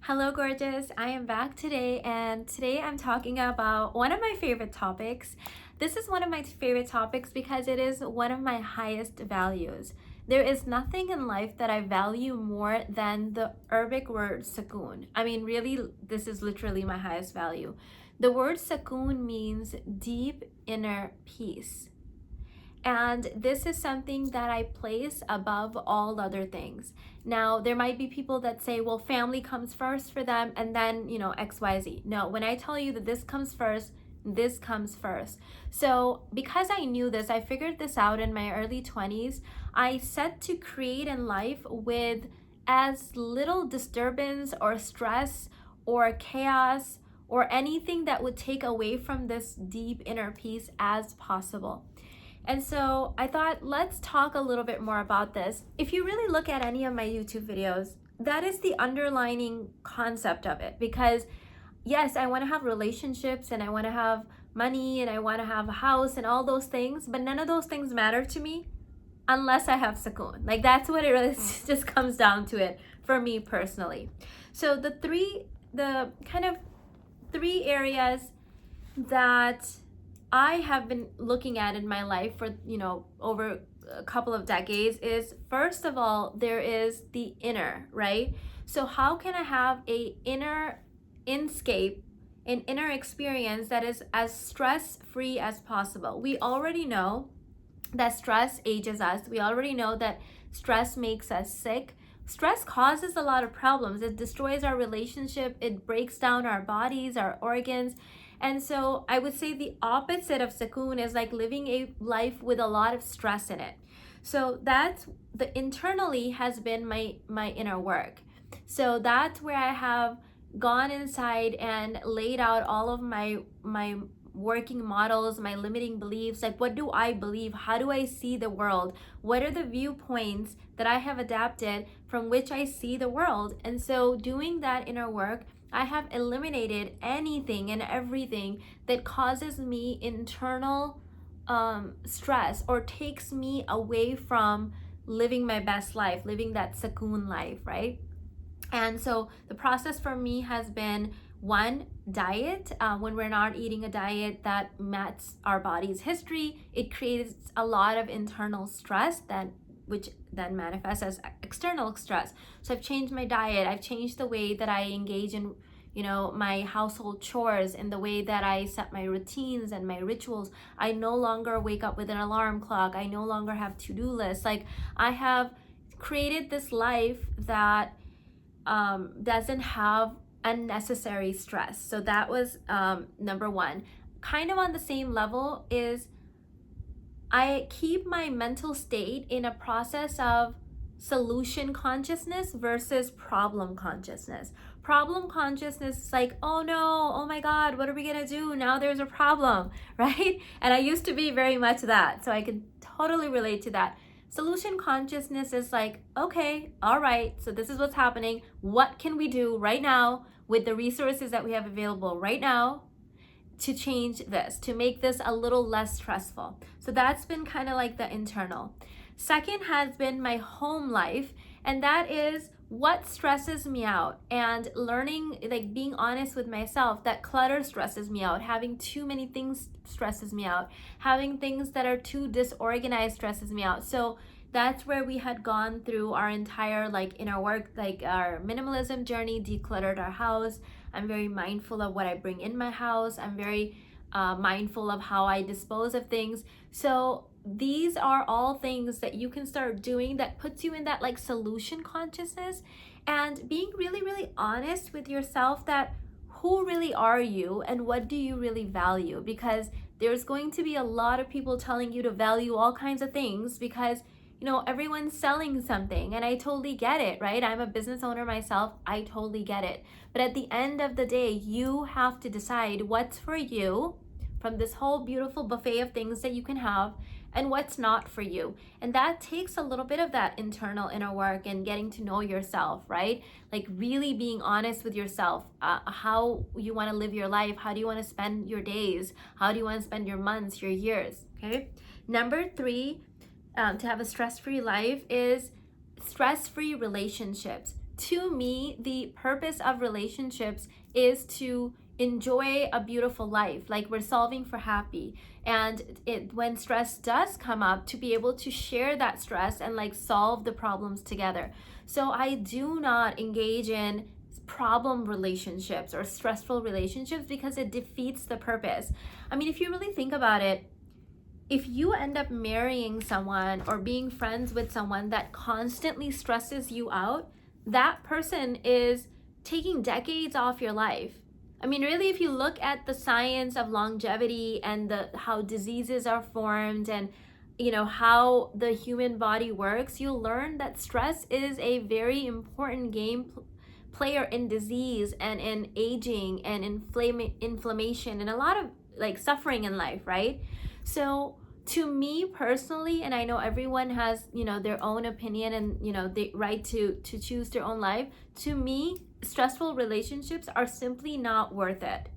Hello, gorgeous. I am back today, and today I'm talking about one of my favorite topics. This is one of my favorite topics because it is one of my highest values. There is nothing in life that I value more than the Arabic word sukoon. I mean, really, this is literally my highest value. The word sukoon means deep inner peace. And this is something that I place above all other things. Now, there might be people that say, well, family comes first for them and then, XYZ. No, when I tell you that this comes first, this comes first. So, because I knew this, I figured this out in my early 20s. I set to create in life with as little disturbance or stress or chaos or anything that would take away from this deep inner peace as possible. And so I thought, let's talk a little bit more about this. If you really look at any of my YouTube videos, that is the underlining concept of it. Because yes, I want to have relationships and I want to have money and I want to have a house and all those things, but none of those things matter to me unless I have sukoon. Like that's what it really just comes down to it for me personally. So the kind of three areas that I have been looking at in my life for, over a couple of decades is, first of all, there is the inner, right? So how can I have a inner inscape, an inner experience that is as stress-free as possible? We already know that stress ages us. We already know that stress makes us sick. Stress causes a lot of problems. It destroys our relationship. It breaks down our bodies, our organs. And so I would say the opposite of sukoon is like living a life with a lot of stress in it. So that's the internally has been my inner work. So that's where I have gone inside and laid out all of my working models, my limiting beliefs, like what do I believe? How do I see the world? What are the viewpoints that I have adapted from which I see the world? And so doing that inner work, I have eliminated anything and everything that causes me internal stress or takes me away from living my best life, living that sukoon life, right? And so the process for me has been one, diet. When we're not eating a diet that matches our body's history, it creates a lot of internal stress which then manifests as external stress. So I've changed my diet. I've changed the way that I engage in, my household chores and the way that I set my routines and my rituals. I no longer wake up with an alarm clock. I no longer have to-do lists. Like I have created this life that doesn't have unnecessary stress. So that was number one. Kind of on the same level is I keep my mental state in a process of solution consciousness versus problem consciousness. Problem consciousness is like, oh no, oh my God, what are we gonna do? Now there's a problem, right? And I used to be very much that, so I can totally relate to that. Solution consciousness is like, okay, all right, so this is what's happening. What can we do right now with the resources that we have available right now to change this, to make this a little less stressful? So that's been kind of like the internal. Second has been my home life, and that is what stresses me out, and learning, like being honest with myself that clutter stresses me out, having too many things stresses me out, having things that are too disorganized stresses me out. So that's where we had gone through our entire inner work, like our minimalism journey, decluttered our house. I'm very mindful of what I bring in my house. I'm very mindful of how I dispose of things. So these are all things that you can start doing that puts you in that solution consciousness, and being really, really honest with yourself that who really are you and what do you really value? Because there's going to be a lot of people telling you to value all kinds of things because everyone's selling something, and I totally get it, right? I'm a business owner myself. I totally get it. But at the end of the day, you have to decide what's for you from this whole beautiful buffet of things that you can have and what's not for you. And that takes a little bit of that internal inner work and getting to know yourself, right? Like really being honest with yourself, how you want to live your life, how do you want to spend your days, how do you want to spend your months, your years, okay? Number three, to have a stress-free life is stress-free relationships. To me, the purpose of relationships is to enjoy a beautiful life, like we're solving for happy. And when stress does come up, to be able to share that stress and like solve the problems together. So I do not engage in problem relationships or stressful relationships because it defeats the purpose. I mean, if you really think about it, if you end up marrying someone or being friends with someone that constantly stresses you out, that person is taking decades off your life. I mean, really, if you look at the science of longevity and how diseases are formed and how the human body works, you'll learn that stress is a very important player in disease and in aging and inflammation and a lot of like suffering in life, right? So to me personally, and I know everyone has their own opinion and the right to choose their own life, to me stressful relationships are simply not worth it.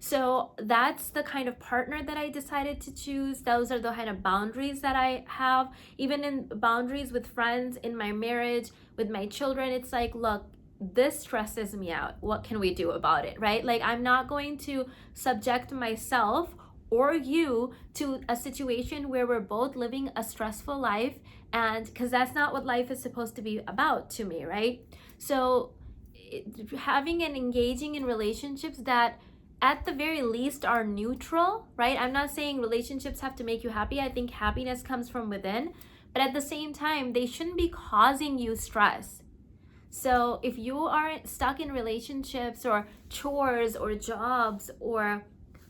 So that's the kind of partner that I decided to choose. Those are the kind of boundaries that I have. Even in boundaries with friends, in my marriage, with my children, it's like, look, this stresses me out. What can we do about it, right? Like, I'm not going to subject myself or you to a situation where we're both living a stressful life, and because that's not what life is supposed to be about to me, right? So having and engaging in relationships that at the very least are neutral, right? I'm not saying relationships have to make you happy. I think happiness comes from within, but at the same time, they shouldn't be causing you stress. So if you are stuck in relationships or chores or jobs or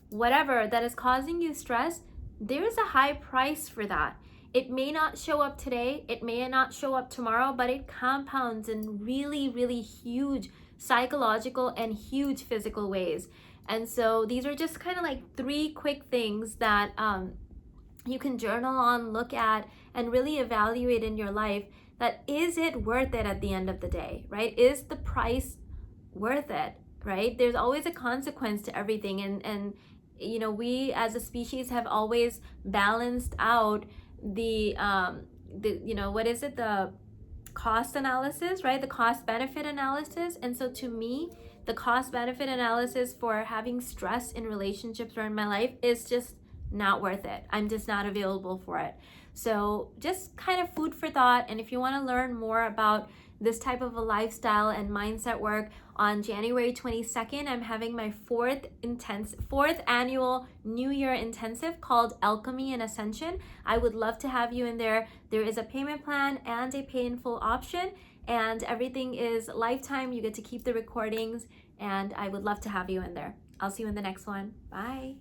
whatever that is causing you stress, there's a high price for that. It may not show up today, it may not show up tomorrow, but it compounds in really, really huge psychological and huge physical ways. And so these are just kind of like 3 quick things that you can journal on, look at, and really evaluate in your life. That is it worth it at the end of the day, right? Is the price worth it, right? There's always a consequence to everything. And we as a species have always balanced out the what is it? The cost analysis, right? The cost benefit analysis. And so to me, the cost benefit analysis for having stress in relationships or in my life is just not worth it. I'm just not available for it. So just kind of food for thought. And if you want to learn more about this type of a lifestyle and mindset work, on January 22nd, I'm having my fourth annual New Year intensive called Alchemy and Ascension. I would love to have you in there. There is a payment plan and a pay in full option, and everything is lifetime. You get to keep the recordings, and I would love to have you in there. I'll see you in the next one. Bye.